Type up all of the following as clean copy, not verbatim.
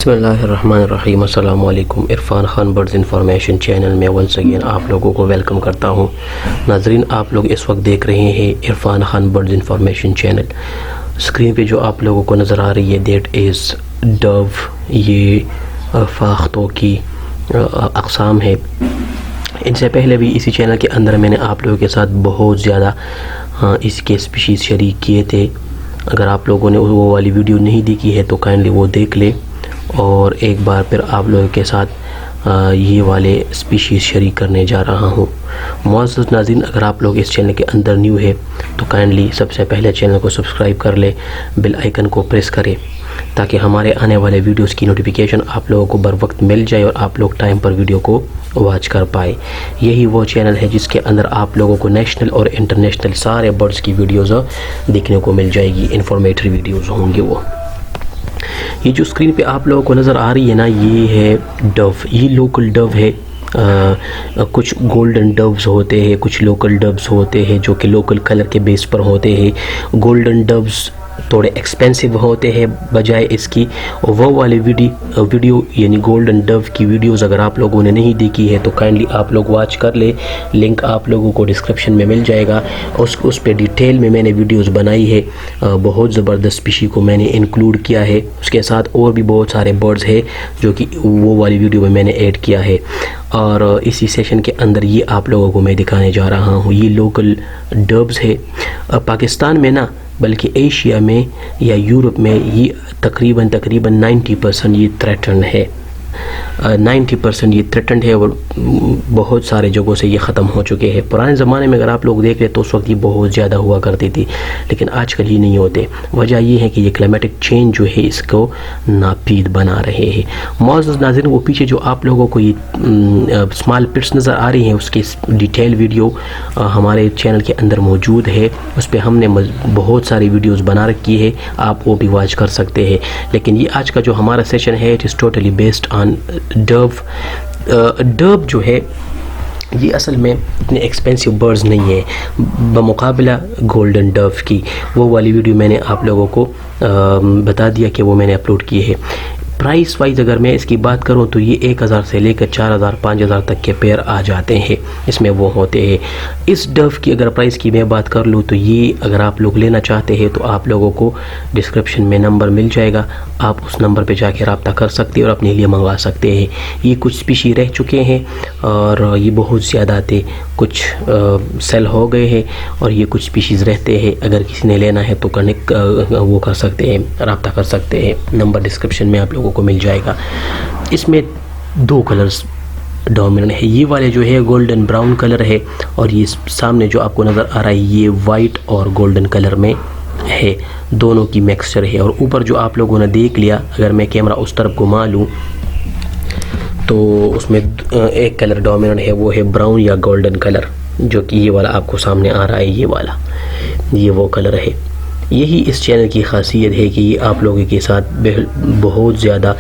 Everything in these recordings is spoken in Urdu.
بسم اللہ الرحمن الرحیم۔ السلام علیکم۔ Irfan Khan birds information channel میں ونس اگین آپ لوگوں کو ویلکم کرتا ہوں۔ ناظرین، آپ لوگ اس وقت دیکھ رہے ہیں Irfan Khan birds information channel. Screen پہ جو آپ لوگوں کو نظر آ رہی ہے دیٹ از ڈو۔ یہ فاختوں کی اقسام ہے۔ ان سے پہلے بھی اسی چینل کے اندر میں نے آپ لوگوں کے ساتھ بہت زیادہ اس کے اسپیشیز شریک کیے تھے۔ اگر آپ لوگوں نے وہ والی ویڈیو نہیں دیکھی ہے تو کائنڈلی وہ دیکھ لے، اور ایک بار پھر آپ لوگوں کے ساتھ یہ والے اسپیشیز شریک کرنے جا رہا ہوں۔ معزز ناظرین، اگر آپ لوگ اس چینل کے اندر نیو ہے تو کائنڈلی سب سے پہلے چینل کو سبسکرائب کر لے، بیل آئیکن کو پریس کرے تاکہ ہمارے آنے والے ویڈیوز کی نوٹیفیکیشن آپ لوگوں کو بر وقت مل جائے اور آپ لوگ ٹائم پر ویڈیو کو واچ کر پائے۔ یہی وہ چینل ہے جس کے اندر آپ لوگوں کو نیشنل اور انٹرنیشنل سارے برڈز کی ویڈیوز دیکھنے کو مل جائے گی، انفارمیٹری ویڈیوز ہوں گے وہ۔ یہ جو اسکرین پہ آپ لوگوں کو نظر آ رہی ہے نا، یہ ہے ڈو۔ یہ لوکل ڈو ہے۔ کچھ گولڈن ڈوز ہوتے ہیں، کچھ لوکل ڈوز ہوتے ہیں جو کہ لوکل کلر کے بیس پر ہوتے ہیں۔ گولڈن ڈوز تھوڑے ایکسپینسو ہوتے ہیں بجائے اس کی، اور وہ والی ویڈیو یعنی گولڈن ڈو کی ویڈیوز اگر آپ لوگوں نے نہیں دیکھی ہے تو کائنڈلی آپ لوگ واچ کر لے۔ لنک آپ لوگوں کو ڈسکرپشن میں مل جائے گا۔ اس پہ ڈیٹیل میں نے ویڈیوز بنائی ہے، بہت زبردست اسپیشی کو میں نے انکلوڈ کیا ہے۔ اس کے ساتھ اور بھی بہت سارے برڈز ہیں جو کہ وہ والی ویڈیو میں نے ایڈ کیا ہے، اور اسی سیشن کے اندر یہ آپ لوگوں کو میں دکھانے جا رہا ہوں۔ یہ لوکل ڈوز ہے۔ پاکستان میں نہ بلکہ ایشیا میں یا یورپ میں یہ تقریباً 90% یہ تھریٹنڈ ہے۔ 90% یہ تھریٹنڈ ہے، اور بہت سارے جگہوں سے یہ ختم ہو چکے ہیں۔ پرانے زمانے میں اگر آپ لوگ دیکھ لیں تو اس وقت یہ بہت زیادہ ہوا کرتی تھی، لیکن آج کل یہ نہیں ہوتے۔ وجہ یہ ہے کہ یہ کلائمیٹک چینج جو ہے اس کو ناپید بنا رہے ہیں۔ معزز ناظرین، وہ پیچھے جو آپ لوگوں کو یہ اسمال پٹس نظر آ رہی ہیں اس کی ڈیٹیل ویڈیو ہمارے چینل کے اندر موجود ہے۔ اس پہ ہم نے بہت ساری ویڈیوز بنا رکھی ہے، آپ وہ بھی واچ کر سکتے ہیں۔ لیکن یہ آج کا جو ہمارا سیشن ہے it is totally based on do. Do جو ہے یہ اصل میں اتنے ایکسپینسو برڈز نہیں ہیں بمقابلہ گولڈن ڈو کی۔ وہ والی ویڈیو میں نے آپ لوگوں کو بتا دیا کہ وہ میں نے اپلوڈ کی ہے۔ پرائس وائز اگر میں اس کی بات کروں تو یہ 1000 سے لے کر 4000 5000 تک کے پیر آ جاتے ہیں، اس میں وہ ہوتے ہیں۔ اس ڈو کی اگر پرائس کی میں بات کر لوں تو یہ اگر آپ لوگ لینا چاہتے ہیں تو آپ لوگوں کو ڈسکرپشن میں نمبر مل جائے گا، آپ اس نمبر پہ جا کے رابطہ کر سکتے ہیں اور اپنے لیے منگوا سکتے ہیں۔ یہ کچھ اسپیشی رہ چکے ہیں اور یہ بہت زیادہ تھے، کچھ سیل ہو گئے ہیں اور یہ کچھ اسپیشیز رہتے ہیں۔ اگر کسی نے لینا ہے تو وہ کر سکتے ہیں، رابطہ کر سکتے ہیں، نمبر ڈسکرپشن میں آپ لوگوں کو مل جائے گا۔ اس میں 2 کلرز ڈومیننٹ ہے۔ یہ والے جو ہے گولڈن براؤن کلر ہے، اور یہ سامنے جو آپ کو نظر آ رہا ہے یہ وائٹ اور گولڈن کلر میں ہے، دونوں کی میکسچر ہے۔ اور اوپر جو آپ لوگوں نے دیکھ لیا، اگر میں کیمرہ اس طرف گھما لوں تو اس میں ایک کلر ڈومیننٹ ہے، وہ ہے براؤن یا گولڈن کلر، جو کہ یہ والا آپ کو سامنے آ رہا ہے، یہ والا یہ وہ کلر ہے۔ یہی اس چینل کی خاصیت ہے کہ یہ آپ لوگوں کے ساتھ بہت زیادہ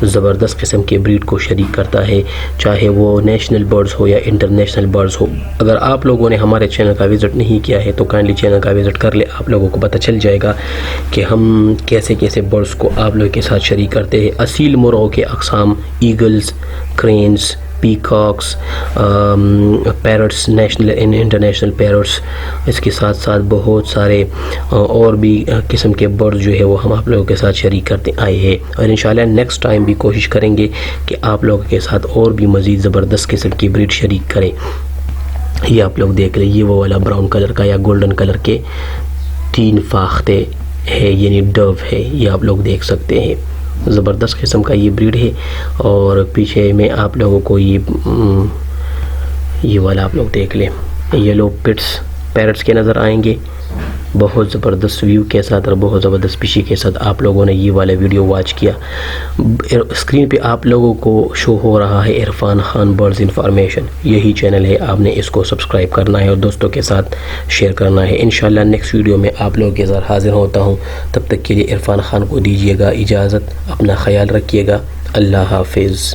زبردست قسم کے بریڈ کو شریک کرتا ہے، چاہے وہ نیشنل برڈز ہو یا انٹرنیشنل برڈز ہو۔ اگر آپ لوگوں نے ہمارے چینل کا وزٹ نہیں کیا ہے تو کائنڈلی چینل کا وزٹ کر لے، آپ لوگوں کو پتہ چل جائے گا کہ ہم کیسے کیسے برڈز کو آپ لوگوں کے ساتھ شریک کرتے ہیں۔ اصیل مرغوں کے اقسام، eagles, cranes, peacocks, parrots, national and international parrots, اس کے ساتھ ساتھ بہت سارے اور بھی قسم کے برڈ جو ہے وہ ہم آپ لوگوں کے ساتھ شریک کرتے آئے ہیں، اور انشاءاللہ نیکسٹ ٹائم بھی کوشش کریں گے کہ آپ لوگوں کے ساتھ اور بھی مزید زبردست قسم کی بریڈ شریک کریں۔ یہ آپ لوگ دیکھ لیں، یہ وہ والا براؤن کلر کا یا گولڈن کلر کے 3 فاختے ہے، یعنی ڈو ہے، یہ آپ لوگ دیکھ سکتے ہیں۔ زبردست قسم کا یہ بریڈ ہے، اور پیچھے میں آپ لوگوں کو یہ والا آپ لوگ دیکھ لیں، یلو پٹس پیرٹس کے نظر آئیں گے، بہت زبردست ویو کے ساتھ اور بہت زبردست اسپیشی کے ساتھ آپ لوگوں نے یہ والا ویڈیو واچ کیا۔ اسکرین پہ آپ لوگوں کو شو ہو رہا ہے عرفان خان برڈز انفارمیشن، یہی چینل ہے، آپ نے اس کو سبسکرائب کرنا ہے اور دوستوں کے ساتھ شیئر کرنا ہے۔ انشاءاللہ نیکسٹ ویڈیو میں آپ لوگوں کے ساتھ حاضر ہوتا ہوں، تب تک کے لیے عرفان خان کو دیجیے گا اجازت، اپنا خیال رکھیے گا، اللہ حافظ۔